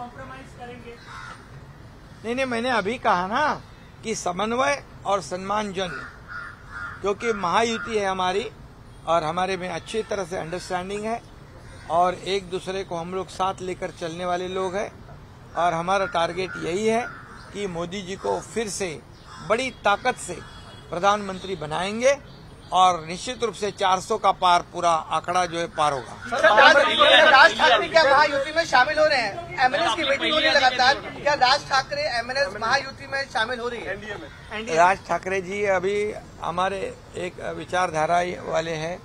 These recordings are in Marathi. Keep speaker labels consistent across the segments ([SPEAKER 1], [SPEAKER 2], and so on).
[SPEAKER 1] कॉम्प्रोमाइज करेंगे?
[SPEAKER 2] नहीं, मैंने अभी कहा ना कि समन्वय और सम्मानजन, क्योंकि महायुति है हमारी और हमारे में अच्छी तरह से अंडरस्टैंडिंग है और एक दूसरे को हम लोग साथ लेकर चलने वाले लोग हैं और हमारा टारगेट यही है कि मोदी जी को फिर से बड़ी ताकत से प्रधानमंत्री बनाएंगे और निश्चित रूप से 400 का पार पूरा आंकड़ा जो है पार होगा।
[SPEAKER 3] राज ठाकरे क्या महायुति में शामिल हो रहे हैं? एमएनएस की मीटिंग हो रही है लगातार, क्या राज ठाकरे एमएनएस महायुति में शामिल हो रही है? एनडीए में
[SPEAKER 2] राज ठाकरे जी अभी हमारे एक विचारधारा वाले हैं,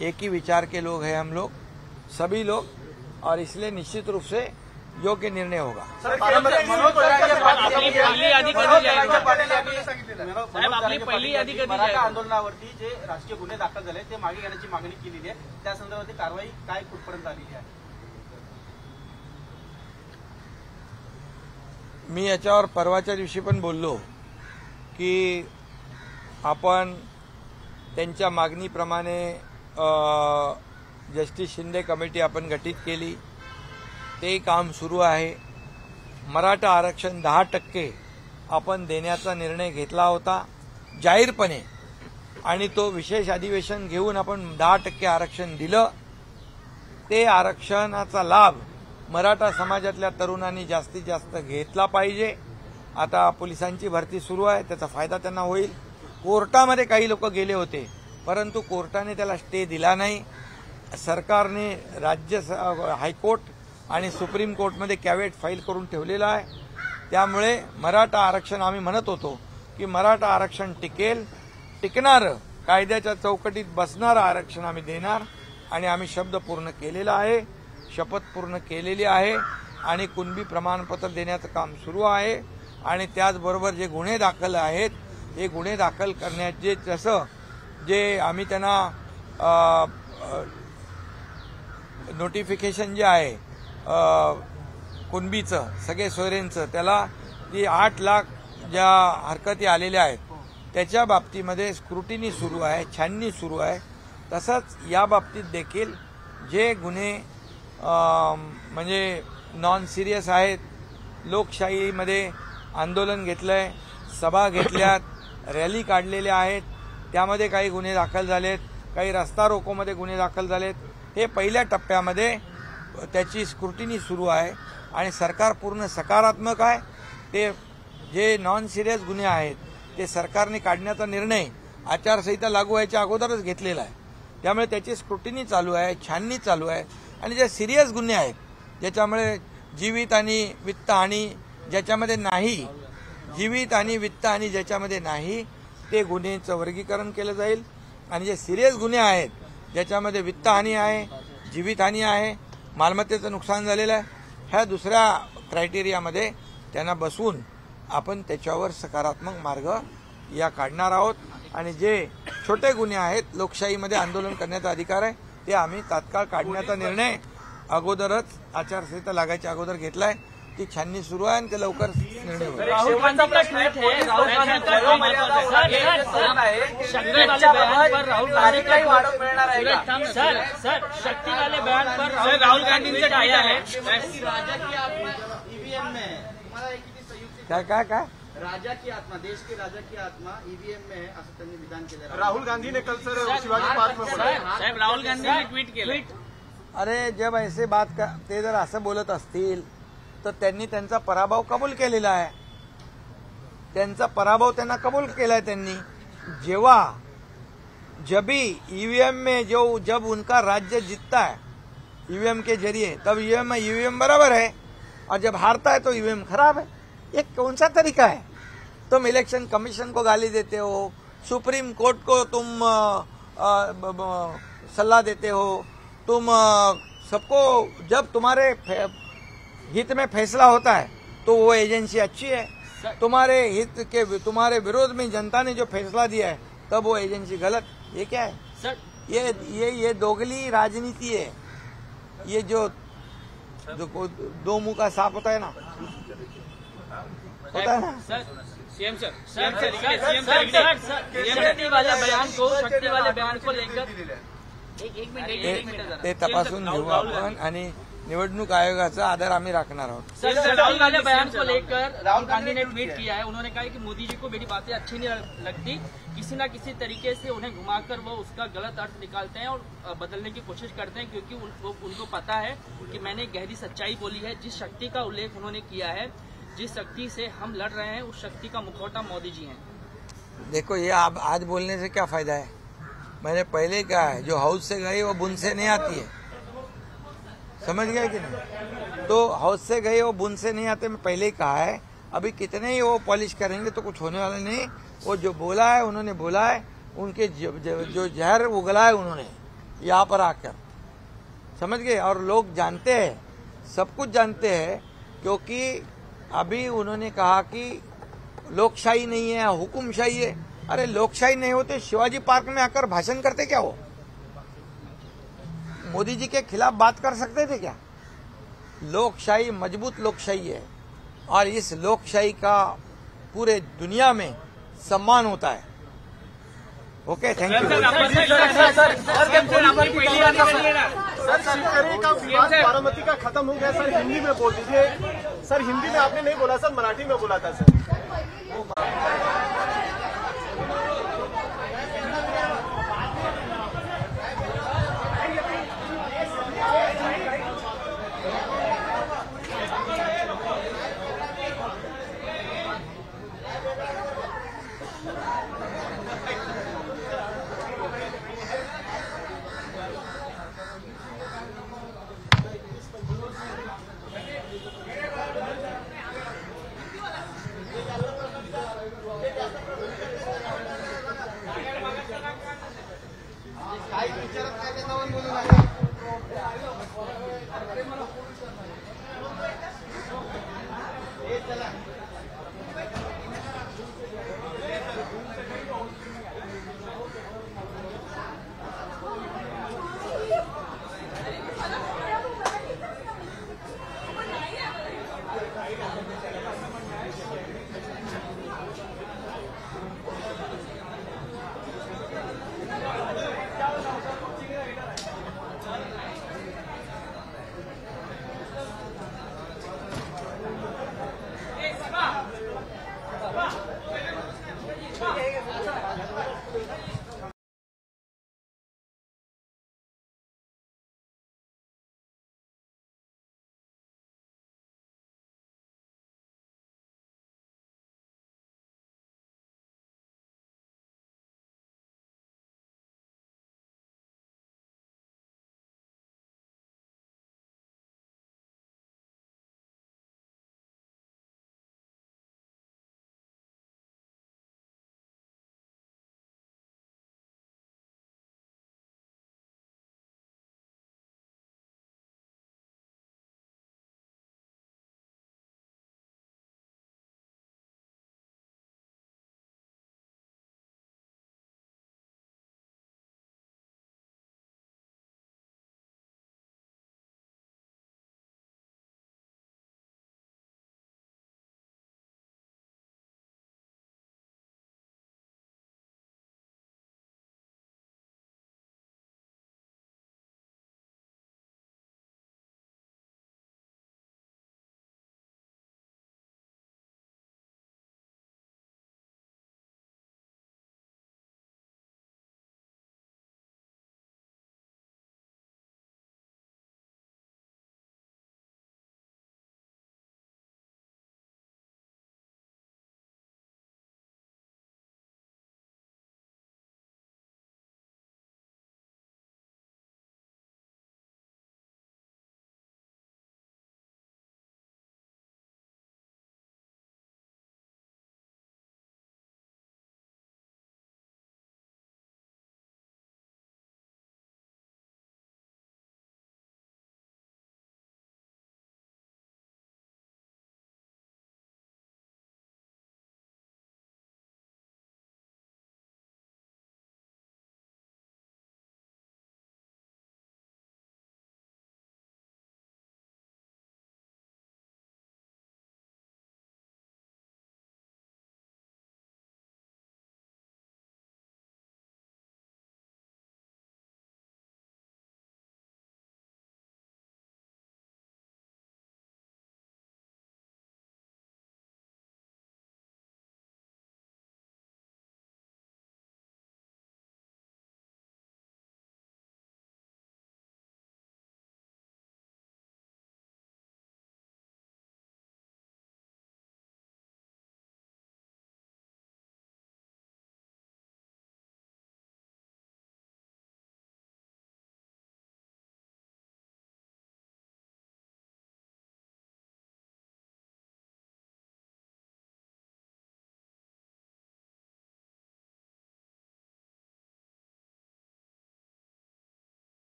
[SPEAKER 2] एक ही विचार के लोग हैं हम लोग सभी लोग, और इसलिए निश्चित रूप से योग्य निर्णय होगा।
[SPEAKER 4] मराठा आंदोलनावरती जे राजकीय गुन्हे दाखल झाले ते मागे घेण्याची मागणी केलेली आहे, त्या संदर्भात कारवाई काय कुठपर्यंत आलेली आहे?
[SPEAKER 2] मी याच्यावर परवाच्या दिवशी पण बोललो की आपण त्यांच्या मागणीप्रमाणे जस्टिस शिंदे कमिटी आपण गठीत केली, ते काम सुरू आहे। मराठा आरक्षण 10% आपण देण्याचा निर्णय घेतला होता जाहीरपणे आणि तो विशेष अधिवेशन घेऊन आपण 10% आरक्षण दिलं। ते आरक्षणाचा लाभ मराठा समाजातल्या तरुणांनी जास्तीत जास्त घेतला पाहिजे। आता पोलिसांची भरती सुरू आहे, त्याचा फायदा त्यांना होईल। कोर्टामध्ये काही लोक गेले होते परंतु कोर्टाने त्याला स्टे दिला नाही। सरकारने राज्य हायकोर्ट आणि सुप्रीम कोर्टमध्ये कॅव्हेट फाईल करून ठेवलेला आहे। त्यामुळे मराठा आरक्षण आम्ही म्हणत होतो की मराठा आरक्षण टिकेल, टिकणारं कायद्याच्या चौकटीत बसणारं आरक्षण आम्ही देणार आणि आम्ही शब्द पूर्ण केलेला आहे, शपथ पूर्ण केलेली आहे आणि कुणबी प्रमाणपत्र देण्याचं काम सुरू आहे। आणि त्याचबरोबर जे गुन्हे दाखल आहेत हे गुन्हे दाखल करण्याचे जसं जे आम्ही त्यांना नोटिफिकेशन जे आहे कुणबीचं सगळे सोयरेंचं त्याला जी 8 लाख ज्या हरकती आलेल्या आहेत त्याच्या बाबतीमध्ये स्क्रुटिनी सुरू आहे, छाननी सुरू आहे। तसंच या बाबतीत देखील जे गुन्हे म्हणजे नॉन सिरियस आहेत, लोकशाहीमध्ये आंदोलन घेतलंय, सभा घेतल्यात, रॅली काढलेल्या आहेत, त्यामध्ये काही गुन्हे दाखल झालेत, काही रस्ता रोकोमध्ये गुन्हे दाखल झालेत। हे पहिल्या टप्प्यामध्ये त्याची स्क्रुटिनी सुरू आहे आणि सरकार पूर्ण सकारात्मक आहे। ते जे नॉन सिरियस गुन्हे आहेत ते सरकारने काढण्याचा निर्णय आचारसंहिता लागू व्हायच्या अगोदरच घेतलेला आहे। त्यामुळे त्याची स्क्रुटिनी चालू आहे, छाननी चालू आहे। आणि जे सिरियस गुन्हे आहेत ज्याच्यामुळे जीवित आणि वित्तहानी ज्याच्यामध्ये नाही, जीवित आणि वित्तहानी ज्याच्यामध्ये नाही ते गुन्ह्यांचं वर्गीकरण केलं जाईल। आणि जे सिरियस गुन्हे आहेत ज्याच्यामध्ये वित्तहानी आहे, जीवितहानी आहे, मालमत्तेचं नुकसान झालेलं आहे, ह्या दुसऱ्या क्रायटेरियामध्ये त्यांना बसवून आपण त्याच्यावर सकारात्मक मार्ग या काढणार आहोत। आणि जे छोटे गुन्हे आहेत लोकशाहीमध्ये आंदोलन करण्याचा अधिकार आहे ते आम्ही तात्काळ काढण्याचा निर्णय अगोदरच आचारसंहिता लागायच्या अगोदर घेतलाय। ती छाननी सुरू आहे आणि ते लवकर निर्णय होईल।
[SPEAKER 1] राहुल गांधी का ट्वीट है, राहुल गांधी का शक्ति वाले बयान पर राहुल गांधी का वाढव मिळणार आहे। सर शक्ति वाले बयान पर राहुल गांधी ने आया है
[SPEAKER 4] राजा की आत्मा ईवीएम में
[SPEAKER 2] काय
[SPEAKER 4] राजा की आत्मा, देश के राजा की आत्मा ईवीएम में है असं त्यांनी विधान केलं।
[SPEAKER 3] राहुल गांधी ने कल सर शिवाजी पार्क में
[SPEAKER 1] साहेब राहुल गांधी ने ट्वीट केलं।
[SPEAKER 2] अरे जब ऐसे बात ते जर असं बोलत असतील तर त्यांनी त्यांचा पराभव कबूल केलेला आहे। त्यांचा पराभव त्यांना कबूल केलाय त्यांनी। जब भी ईवीएम में जब उनका राज्य जीतता है ईवीएम के जरिए तब ईवीएम बराबर है और जब हारता है तो ईवीएम खराब है। ये कौन सा तरीका है? तुम इलेक्शन कमीशन को गाली देते हो, सुप्रीम कोर्ट को तुम सलाह देते हो, तुम सबको जब तुम्हारे हित में फैसला होता है तो वो एजेंसी अच्छी है, तुम्हारे हित के तुम्हारे विरोध में जनता ने जो फैसला दिया है तब वो एजेंसी गलत। ये क्या है
[SPEAKER 1] सर?
[SPEAKER 2] ये दोगली राजनीति है। ये जो दो मुंह का सांप होता है ना, होता है ना।
[SPEAKER 1] सीएम सर शक्ति वाले बयान को लेकर एक मिनट
[SPEAKER 2] ते तपासून घेऊ आपण आणि निवडणूक आयोगाचा आदर आम्ही राखणार आहोत।
[SPEAKER 1] सर, राहुल गांधी बयान को लेकर राहुल गांधी ने
[SPEAKER 3] ट्वीट
[SPEAKER 1] ट्वीट किया है। उन्होंने कहा कि मोदी जी को मेरी बातें अच्छी नहीं लगती, किसी न किसी तरीके से उन्हें घुमाकर वो उसका गलत अर्थ निकालते हैं और बदलने की कोशिश करते हैं, क्योंकि उनको पता है कि मैंने गहरी सच्चाई बोली है। जिस शक्ति का उल्लेख उन्होंने किया है, जिस शक्ति से हम लड़ रहे हैं, उस शक्ति का मुखौटा मोदी जी हैं।
[SPEAKER 2] देखो, ये आप आज बोलने से क्या फायदा है? मैंने पहले कहा है, जो हाउस से गई वो बुन से नहीं आती है। समझ गए कि नहीं? तो हाउस से गए वो बुन से नहीं आते, मैं पहले ही कहा है। अभी कितने ही वो पॉलिश करेंगे तो कुछ होने वाला नहीं। वो जो बोला है उन्होंने बोला है, उनके जो जहर उगला है उन्होंने यहाँ पर आकर, समझ गए। और लोग जानते हैं, सब कुछ जानते हैं, क्योंकि अभी उन्होंने कहा कि लोकशाही नहीं है, हुकुमशाही है। अरे लोकशाही नहीं होते शिवाजी पार्क में आकर भाषण करते क्या? वो मोदी जी के खिलाफ बात कर सकते थे क्या? लोकशाही मजबूत लोकशाही है और इस लोकशाही का पूरे दुनिया में सम्मान होता है। Okay, thank you.
[SPEAKER 5] सर, का विवाद बारामती का खत्म हो गया सर, हिंदी में बोल दीजिए सर। हिंदी में आपने नहीं बोला सर, मराठी में बोला था सर।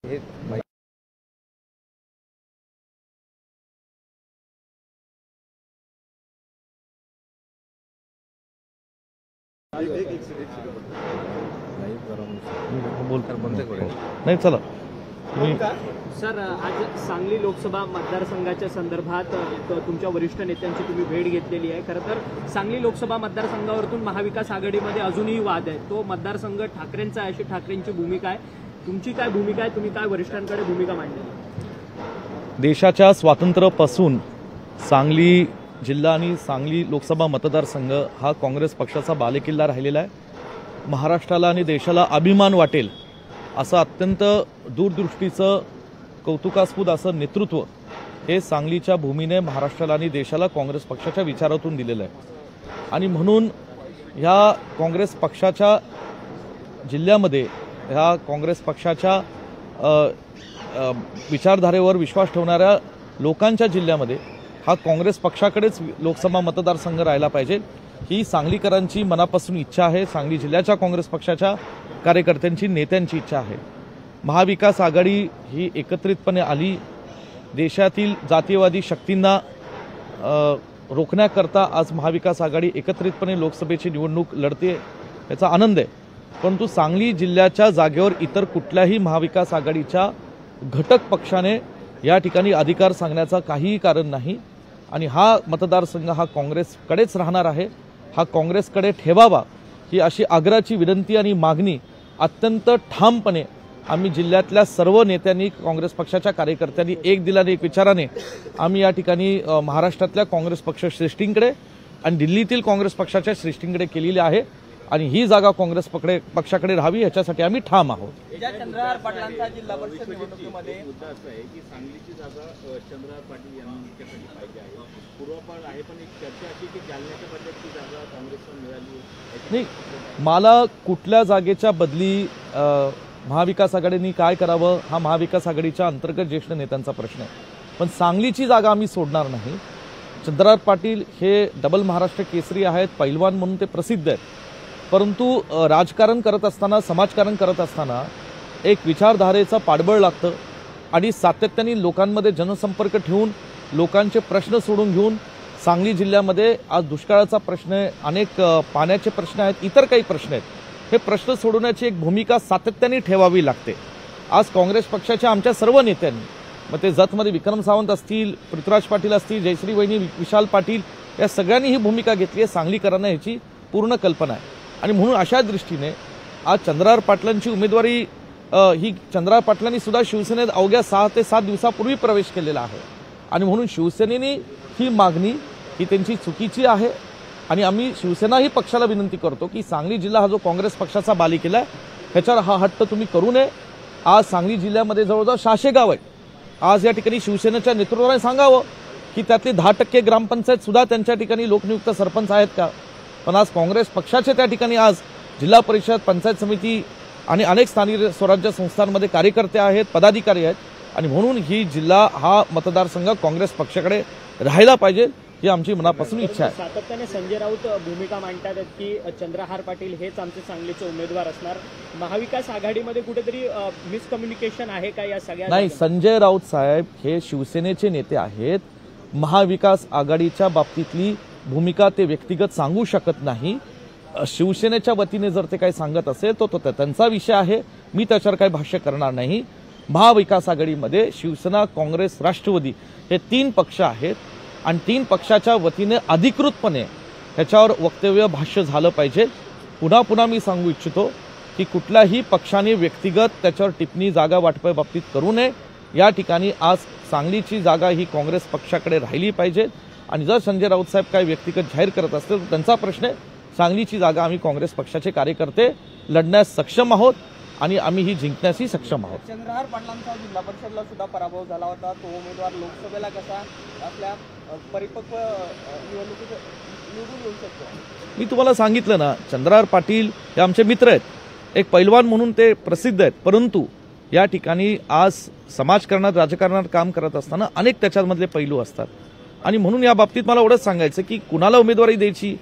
[SPEAKER 2] हे
[SPEAKER 6] नाही चला
[SPEAKER 7] सर, आज सांगली लोकसभा मतदारसंघाच्या संदर्भात तुमच्या वरिष्ठ नेत्यांची तुम्ही भेट घेतलेली आहे. खरं तर सांगली लोकसभा मतदारसंघावरतून महाविकास आघाडीमध्ये अजूनही वाद आहे. तो मतदारसंघ ठाकरेंचा आहे, अशी ठाकरेंची भूमिका आहे. तुमची काय भूमिका आहे? तुम्ही काय वरिष्ठांकडे भूमिका मांडली?
[SPEAKER 6] देशाच्या स्वातंत्र्यापासून सांगली जिल्हा आणि सांगली लोकसभा मतदारसंघ हा काँग्रेस पक्षाचा बालेकिल्ला राहिलेला आहे. महाराष्ट्राला आणि देशाला अभिमान वाटेल असं अत्यंत दूरदृष्टीचं कौतुकास्पद असं नेतृत्व हे सांगलीच्या भूमीने महाराष्ट्राला आणि देशाला काँग्रेस पक्षाच्या विचारातून दिलेलं आहे. आणि म्हणून ह्या काँग्रेस पक्षाच्या जिल्ह्यामध्ये ह्या काँग्रेस पक्षाच्या विचारधारेवर विश्वास ठेवणाऱ्या लोकांच्या जिल्ह्यामध्ये हा काँग्रेस पक्षाकडेच लोकसभा मतदारसंघ राहिला पाहिजे ही सांगलीकरांची मनापासून इच्छा आहे. सांगली जिल्ह्याच्या काँग्रेस पक्षाच्या कार्यकर्त्यांची नेत्यांची इच्छा आहे. महाविकास आघाडी ही एकत्रितपणे आली. देशातील जातीयवादी शक्तींना रोखण्याकरता आज महाविकास आघाडी एकत्रितपणे लोकसभेची निवडणूक लढते, याचा आनंद आहे. परंतु सांगली जिल्ह्याच्या जागेवर इतर कुठल्याही महाविकास आघाडीच्या घटक पक्षाने या ठिकाणी अधिकार सांगण्याचं काहीही कारण नाही. आणि हा मतदारसंघ हा काँग्रेसकडेच राहणार आहे, हा काँग्रेसकडे ठेवावा ही अशी आग्रहाची विनंती आणि मागणी अत्यंत ठामपणे आम्ही जिल्ह्यातल्या सर्व नेत्यांनी, काँग्रेस पक्षाच्या कार्यकर्त्यांनी एक दिलाने एक विचाराने आम्ही या ठिकाणी महाराष्ट्रातल्या काँग्रेस पक्ष श्रेष्ठींकडे आणि दिल्लीतील काँग्रेस पक्षाच्या श्रेष्ठींकडे केलेली आहे. आणि ही जागा काँग्रेस पक्षाकडे राहावी याच्यासाठी आम्ही ठाम आहोत.
[SPEAKER 1] चंद्रहार पाटलांचा जिल्हा परिषद निवडणुकीमध्ये
[SPEAKER 8] मुद्दा असा आहे की सांगलीची जागा चंद्रहार पाटील यांच्यासाठी पाहिजे आहे. पूर्वापार आहे, पण एक चर्चा अशी की जालन्याच्या बदल्याची जागा काँग्रेसला मिळाली
[SPEAKER 6] नाही. मला कुठल्या जागेच्या बदली महाविकास आघाडीने काय करावं हा महाविकास आघाडीच्या अंतर्गत ज्येष्ठ नेत्यांचा प्रश्न आहे. पण सांगलीची जागा आम्ही सोडणार नाही. चंद्रहार पाटील हे डबल महाराष्ट्र केसरी आहेत, पैलवान म्हणून ते प्रसिद्ध आहेत. परंतु राजकारण करत असताना, समाजकारण करत असताना एक विचारधारेचं पाठबळ लागतं आणि सातत्याने लोकांमध्ये जनसंपर्क ठेवून लोकांचे प्रश्न सोडून घेऊन सांगली जिल्ह्यामध्ये आज दुष्काळाचा प्रश्न आहे, अनेक पाण्याचे प्रश्न आहेत, इतर काही प्रश्न आहेत. हे प्रश्न सोडवण्याची एक भूमिका सातत्याने ठेवावी लागते. आज काँग्रेस पक्षाच्या आमच्या सर्व नेत्यांनी, मग ते जतमध्ये विक्रम सावंत असतील, पृथ्वीराज पाटील असतील, जयश्री वहिनी, विशाल पाटील, या सगळ्यांनी ही भूमिका घेतली आहे. सांगलीकरांना ह्याची पूर्ण कल्पना आहे. आणि म्हणून अशा दृष्टीने आज चंद्रहार पाटलांची उमेदवारी ही चंद्रहार पाटलांनी सुद्धा शिवसेनेत अवघ्या 6 ते 7 दिवसापूर्वी प्रवेश केलेला आहे. आणि म्हणून शिवसेनेने ही मागणी ही त्यांची चुकीची आहे. आणि आम्ही शिवसेना ही पक्षाला विनंती करतो की सांगली जिल्हा हा जो काँग्रेस पक्षाचा बालेकिल्ला आहे ह्याच्यावर हा हट्ट तुम्ही करू नये. आज सांगली जिल्ह्यामध्ये जवळजवळ 600 गाव आहेत. आज या ठिकाणी शिवसेनेच्या नेतृत्वाने सांगावं की त्यातली 10% ग्रामपंचायत सुद्धा त्यांच्या ठिकाणी लोकनियुक्त सरपंच आहेत का. पण आज काँग्रेस पक्षाचे त्या ठिकाणी आज जिल्हा परिषद, पंचायत समिती आणि अनेक स्थानिक स्वराज्य संस्थांमध्ये कार्यकर्ते आहेत, पदाधिकारी आहेत. आणि म्हणून ही जिल्हा हा मतदारसंघ काँग्रेस पक्षाकडे राहायला पाहिजे ही आमची मनापासून इच्छा आहे.
[SPEAKER 7] सातत्याने संजय राऊत भूमिका मांडतात की चंद्रहार पाटील हेच आमचे सांगलीचे उमेदवार असणार. महाविकास आघाडीमध्ये कुठेतरी मिसकम्युनिकेशन आहे का या सगळ्या?
[SPEAKER 6] नाही, संजय राऊत साहेब हे शिवसेनेचे नेते आहेत. महाविकास आघाडीच्या बाबतीतली भूमिका ते व्यक्तिगत सांगू शकत नाही. शिवसेनेच्या वतीने जर ते काही सांगत असेल तो त्यांचा विषय आहे, मी त्याच्यावर काही भाष्य करणार नाही. महाविकास आघाडीमध्ये शिवसेना, काँग्रेस, राष्ट्रवादी हे 3 पक्ष आहेत आणि 3 पक्षाच्या वतीने अधिकृतपणे ह्याच्यावर वक्तव्य, भाष्य झालं पाहिजे. पुन्हा मी सांगू इच्छितो की कुठल्याही पक्षाने व्यक्तिगत त्याच्यावर टिप्पणी, जागा वाटपाबाबतीत करू नये. या ठिकाणी आज सांगलीची जागा ही काँग्रेस पक्षाकडे राहिली पाहिजे. आणि जर संजय राऊत साहेब काही व्यक्तिगत जाहीर करत असतील तर त्यांचा प्रश्न आहे. सांगलीची जागा आम्ही काँग्रेस पक्षाचे कार्यकर्ते लढण्यास सक्षम आहोत आणि आम्ही ही जिंकण्यासही सक्षम आहोत.
[SPEAKER 1] चंद्रहार पाटलांचा जिल्हा परिषदला सुद्धा पराभव झाला होता. तो उमेदवार लोकसभेला कसा आपल्या परिपक्व निवडणुकीत निवडून येऊ शकतो?
[SPEAKER 6] मी तुम्हाला सांगितलं ना, चंद्रहार पाटील हे आमचे मित्र आहेत, एक पैलवान म्हणून ते प्रसिद्ध आहेत. परंतु या ठिकाणी आज समाजकारणात, राजकारणात काम करत असताना अनेक त्याच्यामधले पैलू असतात. आणि म्हणून या बाबतीत मला एवढंच सांगायचं की कुणाला उमेदवारी द्यायची,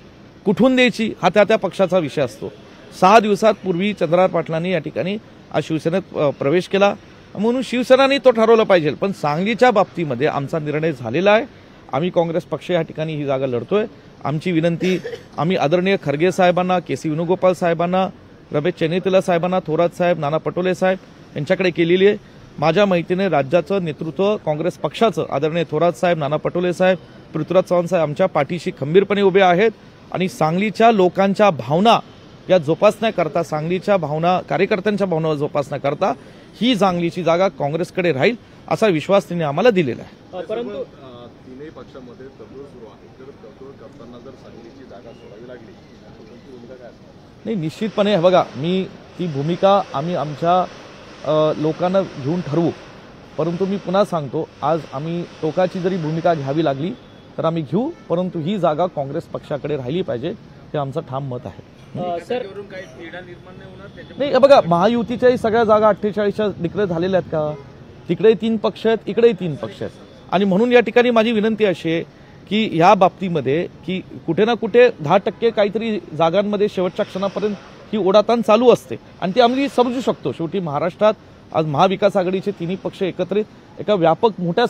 [SPEAKER 6] कुठून द्यायची हा त्या पक्षाचा विषय असतो. 6 दिवसांपूर्वी चंद्रहार पाटलांनी या ठिकाणी आज शिवसेनेत प्रवेश केला. म्हणून शिवसेनाने तो ठरवलं पाहिजे. पण सांगलीच्या बाबतीमध्ये आमचा निर्णय झालेला आहे. आम्ही काँग्रेस पक्ष या ठिकाणी ही जागा लढतोय. आमची विनंती आम्ही आदरणीय खरगे साहेबांना, के.सी. वेणुगोपाल साहेबांना, रमेश चेन्नीताला साहेबांना, थोरात साहेब, नाना पटोले साहेब यांच्याकडे केलेली आहे. माझ्या माहितीने राज्याचं नेतृत्व काँग्रेस पक्षाचं आदरणीय थोरात साहेब, नाना पटोले साहेब, पृथ्वीराज चव्हाण साहेब आमच्या पाठीशी खंबीरपणे उभे आहेत आणि सांगलीच्या लोकांच्या भावना या जोपासण्याकरता, सांगलीच्या भावना, कार्यकर्त्यांच्या भावना जोपासण्याकरता ही सांगलीची जागा काँग्रेसकडे राहील असा विश्वास त्यांनी आम्हाला दिलेला आहे.
[SPEAKER 7] परंतु
[SPEAKER 9] तीनही पक्षामध्ये तडजोड सुरू आहे. तर तडजोड करताना जर सांगलीची जागा सोडावी लागली तर तुमची भूमिका काय असेल?
[SPEAKER 6] नाही, निश्चितपणे बघा, मी ती भूमिका आम्ही आमच्या लोकांना घेऊन ठरवू. परंतु मी पुन्हा सांगतो, आज आम्ही टोकाची जरी भूमिका घ्यावी लागली तर आम्ही घेऊ, परंतु ही जागा काँग्रेस पक्षाकडे राहिली पाहिजे हे आमचं ठाम मत आहे. नाही, बघा, महायुतीच्याही सगळ्या जागा 48च्या डिक्लेअर झालेल्या आहेत का? तिकडे 3 पक्ष आहेत, इकडेही 3 पक्ष आहेत. आणि म्हणून या ठिकाणी माझी विनंती अशी आहे की ह्या बाबतीमध्ये की कुठे ना कुठे 10% काहीतरी जागांमध्ये शेवटच्या क्षणापर्यंत ही ओढाताण चालू असते आणि ती आम्ही समजू शकतो. शेवटी महाराष्ट्रात आज महाविकास आघाडीचे 3 पक्ष एकत्रित एका व्यापक मोठ्या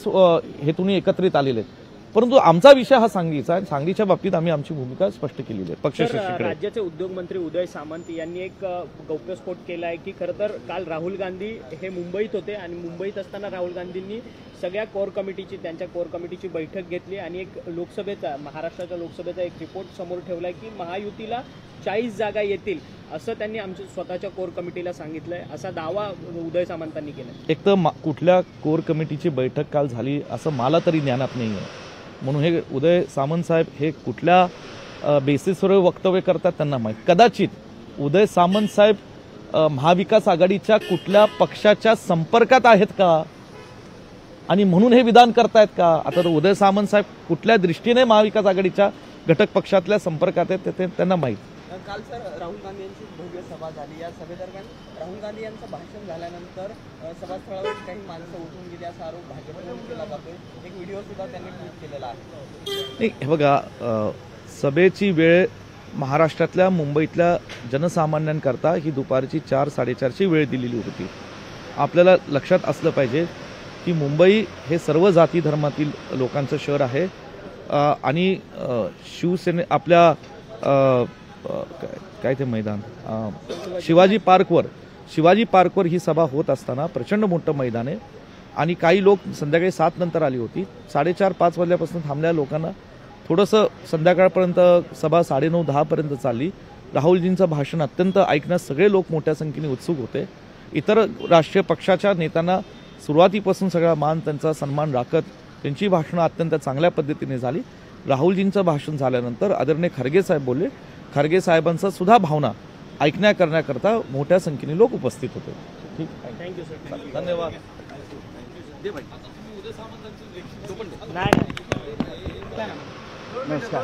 [SPEAKER 6] हेतून एकत्रित आलेले आहेत. परंतु आमचा विषय हा सांगलीचा आहे. सांगलीच्या बाबतीत आम्ही आमची भूमिका स्पष्ट केलेली आहे. पक्षश्रेष्ठीकडे
[SPEAKER 7] राज्याचे उद्योगमंत्री उदय सामंत यांनी एक गौप्यस्फोट केला आहे की खरं तर काल राहुल गांधी हे मुंबईत होते आणि मुंबईत असताना राहुल गांधींनी सगळ्या कोर कमिटीची, त्यांच्या कोर कमिटीची बैठक घेतली आणि एक लोकसभेचा, महाराष्ट्राच्या लोकसभेचा एक रिपोर्ट समोर ठेवलाय की महायुतीला 40 जागा येतील असं त्यांनी आमच्या स्वतःच्या कोर कमिटीला सांगितलंय, असा दावा उदय सामंतांनी केला.
[SPEAKER 6] एक तर कुठल्या कोर कमिटीची बैठक काल झाली असं मला तरी ज्ञानात नाही आहे. म्हणून हे उदय सामंत साहेब हे कुठल्या बेसिसवर वक्तव्य करतात त्यांना माहीत. कदाचित उदय सामंत साहेब महाविकास आघाडीच्या कुठल्या पक्षाच्या संपर्कात आहेत का आणि म्हणून हे विधान करतायत का? आता तर उदय सामंत साहेब कुठल्या दृष्टीने महाविकास आघाडीच्या घटक पक्षातल्या संपर्कात आहेत ते त्यांना माहीत.
[SPEAKER 3] काल सर राहुल गांधी यांची भव्य सभा झाली. या सभेदरम्यान राहुल गांधी यांचं भाषण झाल्यानंतर सभास्थळावर काही माणसं उठून गेली असा आरोप भाजपकडून केला जातोय. एक व्हिडिओ सुद्धा त्यांनी ट्विट केलेला आहे.
[SPEAKER 6] नाही, हे बघा, सभेची वेळ महाराष्ट्रातल्या, मुंबईतल्या जनसामान्यांकरता ही दुपारची 4-4:30ची वेळ दिलेली होती. आपल्याला लक्षात असलं पाहिजे की मुंबई हे सर्व जाती धर्मातील लोकांचं शहर आहे आणि आपल्या काय ते मैदान शिवाजी पार्कवर ही सभा होत असताना प्रचंड मोठं मैदान आहे आणि काही लोक संध्याकाळी 7 नंतर आली होती. 4:30-5 वाजल्यापासून थांबल्या लोकांना थोडंसं संध्याकाळपर्यंत सभा 9:30-10 पर्यंत चालली. राहुलजींचं भाषण अत्यंत ऐकण्यास सगळे लोक मोठ्या संख्येने उत्सुक होते. इतर राष्ट्रीय पक्षाच्या नेत्यांना सुरुवातीपासून सगळा मान, त्यांचा सन्मान राखत त्यांची भाषणं अत्यंत चांगल्या पद्धतीने झाली. राहुलजींचं भाषण झाल्यानंतर आदरणीय खरगे साहेब बोलले. खरगे साहेबांचा सुद्धा भावना करण्याकरता मोठ्या संख्येने लोक उपस्थित होते. ठीक,
[SPEAKER 7] थँक्यू सर.
[SPEAKER 6] धन्यवाद.
[SPEAKER 7] नाही.
[SPEAKER 5] नमस्कार.